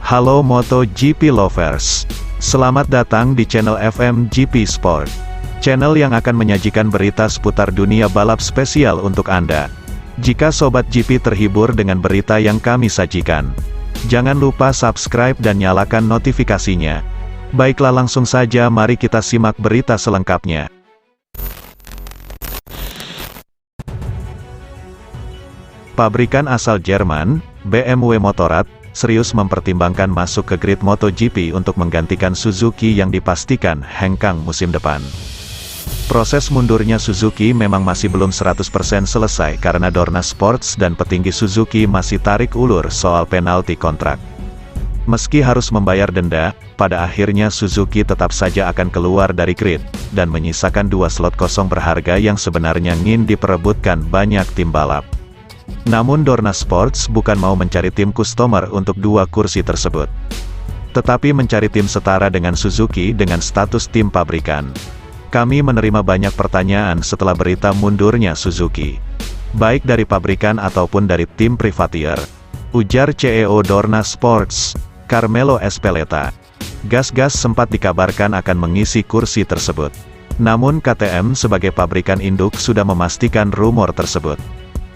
Halo MotoGP lovers, selamat datang di channel FMGP Sport, channel yang akan menyajikan berita seputar dunia balap spesial untuk Anda. Jika Sobat GP terhibur dengan berita yang kami sajikan, jangan lupa subscribe dan nyalakan notifikasinya. Baiklah, langsung saja mari kita simak berita selengkapnya. Pabrikan asal Jerman, BMW Motorrad, serius mempertimbangkan masuk ke grid MotoGP untuk menggantikan Suzuki yang dipastikan hengkang musim depan. Proses mundurnya Suzuki memang masih belum 100% selesai karena Dorna Sports dan petinggi Suzuki masih tarik ulur soal penalti kontrak. Meski harus membayar denda, pada akhirnya Suzuki tetap saja akan keluar dari grid, dan menyisakan 2 slot kosong berharga yang sebenarnya ingin diperebutkan banyak tim balap. Namun Dorna Sports bukan mau mencari tim customer untuk 2 kursi tersebut, tetapi mencari tim setara dengan Suzuki dengan status tim pabrikan. Kami menerima banyak pertanyaan setelah berita mundurnya Suzuki, baik dari pabrikan ataupun dari tim privatier, ujar CEO Dorna Sports, Carmelo Ezpeleta. Gas-gas sempat dikabarkan akan mengisi kursi tersebut. Namun KTM sebagai pabrikan induk sudah memastikan rumor tersebut.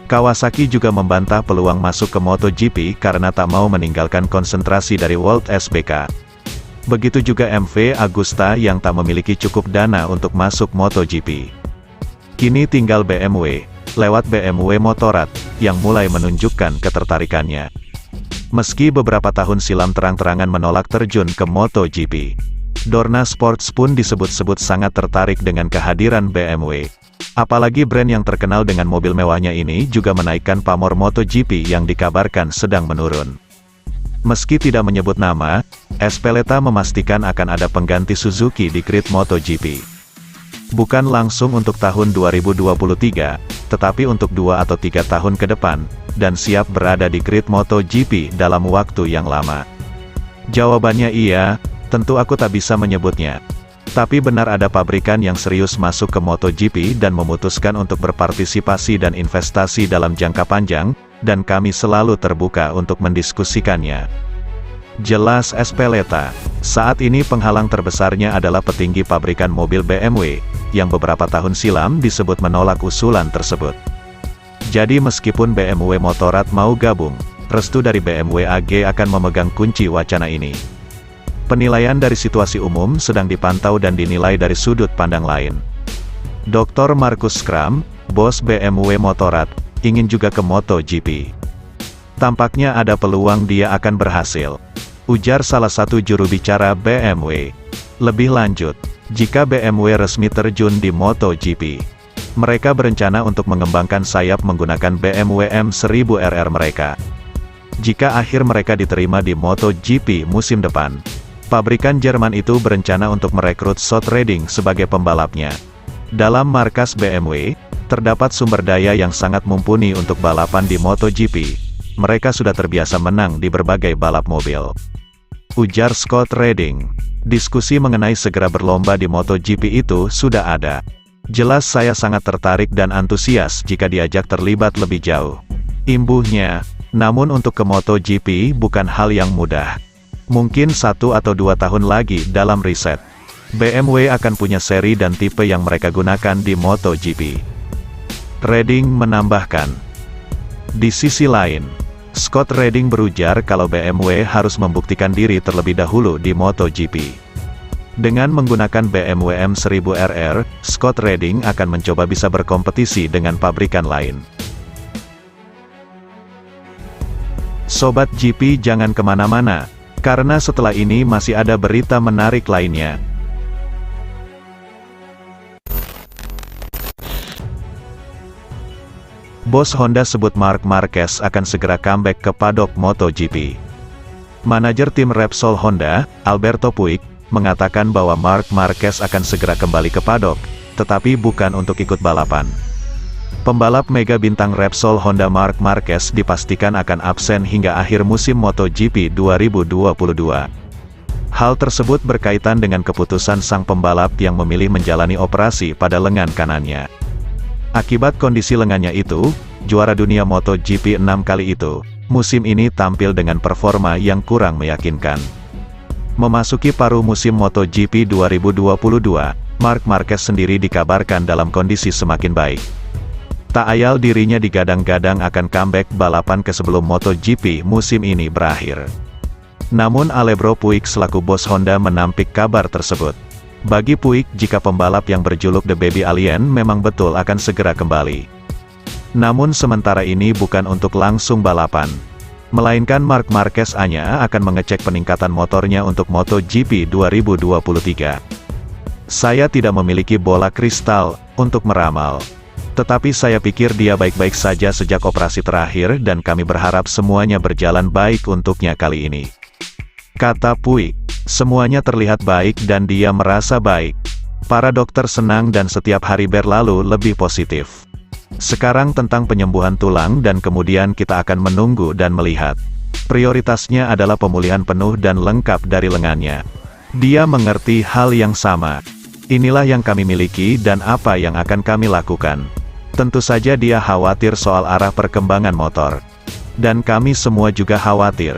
Kawasaki juga membantah peluang masuk ke MotoGP karena tak mau meninggalkan konsentrasi dari World SBK. Begitu juga MV Agusta yang tak memiliki cukup dana untuk masuk MotoGP. Kini tinggal BMW, lewat BMW Motorrad, yang mulai menunjukkan ketertarikannya. Meski beberapa tahun silam terang-terangan menolak terjun ke MotoGP, Dorna Sports pun disebut-sebut sangat tertarik dengan kehadiran BMW. Apalagi brand yang terkenal dengan mobil mewahnya ini juga menaikkan pamor MotoGP yang dikabarkan sedang menurun. Meski tidak menyebut nama, Ezpeleta memastikan akan ada pengganti Suzuki di grid MotoGP. Bukan langsung untuk tahun 2023, tetapi untuk 2 atau 3 tahun ke depan, dan siap berada di grid MotoGP dalam waktu yang lama. Jawabannya iya, tentu aku tak bisa menyebutnya. Tapi benar ada pabrikan yang serius masuk ke MotoGP dan memutuskan untuk berpartisipasi dan investasi dalam jangka panjang, dan kami selalu terbuka untuk mendiskusikannya. Jelas Ezpeleta. Saat ini penghalang terbesarnya adalah petinggi pabrikan mobil BMW, yang beberapa tahun silam disebut menolak usulan tersebut. Jadi meskipun BMW Motorrad mau gabung, restu dari BMW AG akan memegang kunci wacana ini. Penilaian dari situasi umum sedang dipantau dan dinilai dari sudut pandang lain. Dr. Markus Kram, bos BMW Motorrad, ingin juga ke MotoGP. Tampaknya ada peluang dia akan berhasil, ujar salah satu juru bicara BMW. Lebih lanjut, jika BMW resmi terjun di MotoGP, mereka berencana untuk mengembangkan sayap menggunakan BMW M1000RR mereka. Jika akhir mereka diterima di MotoGP musim depan, pabrikan Jerman itu berencana untuk merekrut Scott Redding sebagai pembalapnya. Dalam markas BMW, terdapat sumber daya yang sangat mumpuni untuk balapan di MotoGP. Mereka sudah terbiasa menang di berbagai balap mobil, ujar Scott Redding. Diskusi mengenai segera berlomba di MotoGP itu sudah ada. Jelas saya sangat tertarik dan antusias jika diajak terlibat lebih jauh, imbuhnya. Namun untuk ke MotoGP bukan hal yang mudah. Mungkin 1 atau 2 tahun lagi dalam riset, BMW akan punya seri dan tipe yang mereka gunakan di MotoGP. Redding menambahkan. Di sisi lain, Scott Redding berujar kalau BMW harus membuktikan diri terlebih dahulu di MotoGP. Dengan menggunakan BMW M1000RR, Scott Redding akan mencoba bisa berkompetisi dengan pabrikan lain. Sobat GP jangan kemana-mana, karena setelah ini masih ada berita menarik lainnya. Bos Honda sebut Marc Marquez akan segera comeback ke paddock MotoGP. Manajer tim Repsol Honda, Alberto Puig, mengatakan bahwa Marc Marquez akan segera kembali ke paddock, tetapi bukan untuk ikut balapan. Pembalap mega bintang Repsol Honda Marc Marquez dipastikan akan absen hingga akhir musim MotoGP 2022. Hal tersebut berkaitan dengan keputusan sang pembalap yang memilih menjalani operasi pada lengan kanannya. Akibat kondisi lengannya itu, juara dunia MotoGP 6 kali itu, musim ini tampil dengan performa yang kurang meyakinkan. Memasuki paruh musim MotoGP 2022, Marc Marquez sendiri dikabarkan dalam kondisi semakin baik. Tak ayal dirinya digadang-gadang akan comeback balapan ke sebelum MotoGP musim ini berakhir. Namun Alberto Puig selaku bos Honda menampik kabar tersebut. Bagi Puig, jika pembalap yang berjuluk The Baby Alien memang betul akan segera kembali. Namun sementara ini bukan untuk langsung balapan, melainkan Marc Marquez hanya akan mengecek peningkatan motornya untuk MotoGP 2023. Saya tidak memiliki bola kristal untuk meramal, tetapi saya pikir dia baik-baik saja sejak operasi terakhir dan kami berharap semuanya berjalan baik untuknya kali ini. Kata Puig, semuanya terlihat baik dan dia merasa baik. Para dokter senang dan setiap hari berlalu lebih positif. Sekarang tentang penyembuhan tulang dan kemudian kita akan menunggu dan melihat. Prioritasnya adalah pemulihan penuh dan lengkap dari lengannya. Dia mengerti hal yang sama. Inilah yang kami miliki dan apa yang akan kami lakukan. Tentu saja dia khawatir soal arah perkembangan motor. Dan kami semua juga khawatir.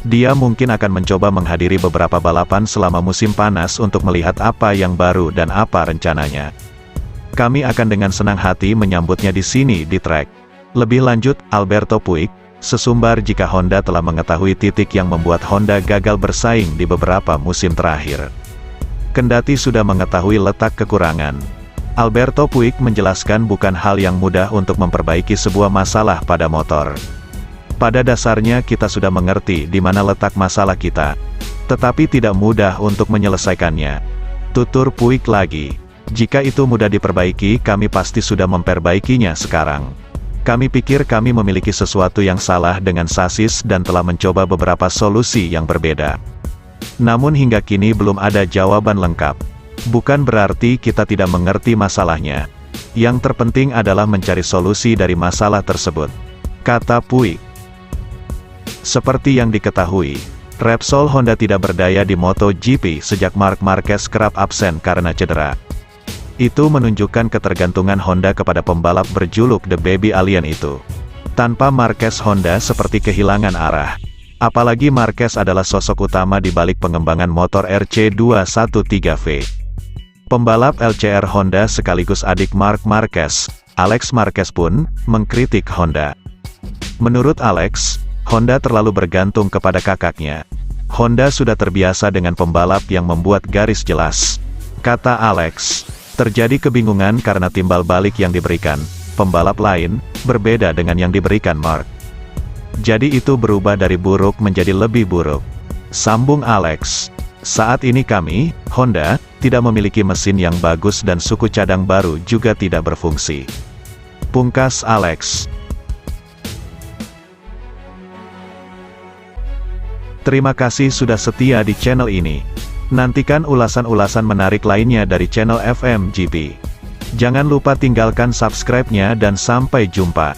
Dia mungkin akan mencoba menghadiri beberapa balapan selama musim panas untuk melihat apa yang baru dan apa rencananya. Kami akan dengan senang hati menyambutnya di sini di track. Lebih lanjut, Alberto Puig, sesumbar jika Honda telah mengetahui titik yang membuat Honda gagal bersaing di beberapa musim terakhir. Kendati sudah mengetahui letak kekurangan, Alberto Puig menjelaskan bukan hal yang mudah untuk memperbaiki sebuah masalah pada motor. Pada dasarnya kita sudah mengerti di mana letak masalah kita, tetapi tidak mudah untuk menyelesaikannya. Tutur Puig lagi, jika itu mudah diperbaiki kami pasti sudah memperbaikinya sekarang. Kami pikir kami memiliki sesuatu yang salah dengan sasis dan telah mencoba beberapa solusi yang berbeda. Namun hingga kini belum ada jawaban lengkap. Bukan berarti kita tidak mengerti masalahnya. Yang terpenting adalah mencari solusi dari masalah tersebut, kata Puig. Seperti yang diketahui, Repsol Honda tidak berdaya di MotoGP sejak Marc Marquez kerap absen karena cedera. Itu menunjukkan ketergantungan Honda kepada pembalap berjuluk The Baby Alien itu. Tanpa Marquez Honda seperti kehilangan arah. Apalagi Marquez adalah sosok utama di balik pengembangan motor RC213V. Pembalap LCR Honda sekaligus adik Marc Marquez, Alex Marquez pun mengkritik Honda. Menurut Alex, Honda terlalu bergantung kepada kakaknya. Honda sudah terbiasa dengan pembalap yang membuat garis jelas. Kata Alex, terjadi kebingungan karena timbal balik yang diberikan pembalap lain, berbeda dengan yang diberikan Marc. Jadi itu berubah dari buruk menjadi lebih buruk. Sambung Alex, saat ini kami, Honda, tidak memiliki mesin yang bagus dan suku cadang baru juga tidak berfungsi. Pungkas Alex. Terima kasih sudah setia di channel ini. Nantikan ulasan-ulasan menarik lainnya dari channel FMGP. Jangan lupa tinggalkan subscribe-nya dan sampai jumpa.